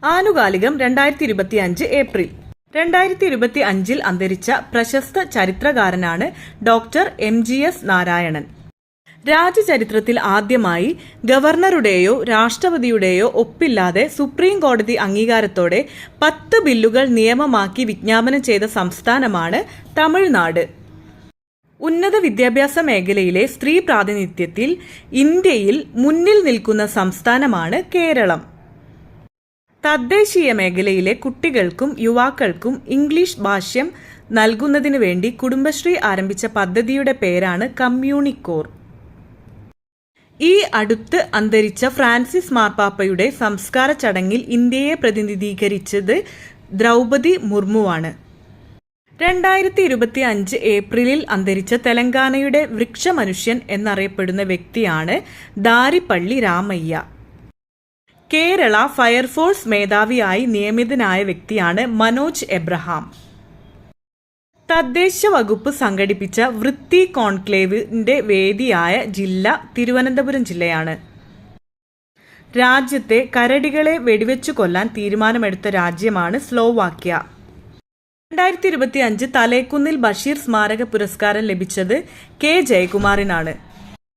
ആനുകാലികം 2025 April 2025 അന്തരിച്ച പ്രശസ്ത ചരിത്രകാരനാണ് doctor MGS Narayanan. രാജ്യചരിത്രത്തിൽ ആദ്യമായി ഗവർണറുടെയോ രാഷ്ട്രപതിയുടെയോ ഒപ്പില്ലാതെ സുപ്രീം കോടതി അംഗീകാരത്തോടെ 10 ബില്ലുകൾ നിയമമാക്കി വിജ്ഞാപനം ചെയ്ത സംസ്ഥാനമാണ് തമിഴ്നാട്. ഉന്നത വിദ്യാഭ്യാസ മേഖലയിലെ സ്ത്രീ പ്രാതിനിധ്യത്തിൽ ഇന്ത്യയിൽ മുന്നിൽ നിൽക്കുന്ന സംസ്ഥാനമാണ് കേരളം. തദ്ദേശീയ മേഖലയിലെ കുട്ടികൾക്കും യുവാക്കൾക്കും ഇംഗ്ലീഷ് ഭാഷ്യം നൽകുന്നതിനു വേണ്ടി കുടുംബശ്രീ ആരംഭിച്ച പദ്ധതിയുടെ പേരാണ് കമ്മ്യൂണിക്കോർ. ഈ അടുത്ത് അന്തരിച്ച ഫ്രാൻസിസ് മാർപ്പാപ്പയുടെ സംസ്കാര ചടങ്ങിൽ ഇന്ത്യയെ പ്രതിനിധീകരിച്ചത് ദ്രൗപദി മുർമുവാണ്. 2025 ഏപ്രിലിൽ അന്തരിച്ച തെലങ്കാനയുടെ വൃക്ഷമനുഷ്യൻ എന്നറിയപ്പെടുന്ന വ്യക്തിയാണ് ദാരിപ്പള്ളി രാമയ്യ. കേരള ഫയർഫോഴ്സ് മേധാവിയായി നിയമിതനായ വ്യക്തിയാണ് മനോജ് എബ്രഹാം. തദ്ദേശ വകുപ്പ് സംഘടിപ്പിച്ച വൃത്തി കോൺക്ലേവിന്റെ വേദിയായ ജില്ല തിരുവനന്തപുരം ജില്ലയാണ്. രാജ്യത്തെ കരടികളെ വെടിവെച്ചു കൊല്ലാൻ തീരുമാനമെടുത്ത രാജ്യമാണ് സ്ലോവാക്യ. 2025 തലേക്കുന്നിൽ ബഷീർ സ്മാരക പുരസ്കാരം ലഭിച്ചത് K. ജയകുമാറിനാണ്.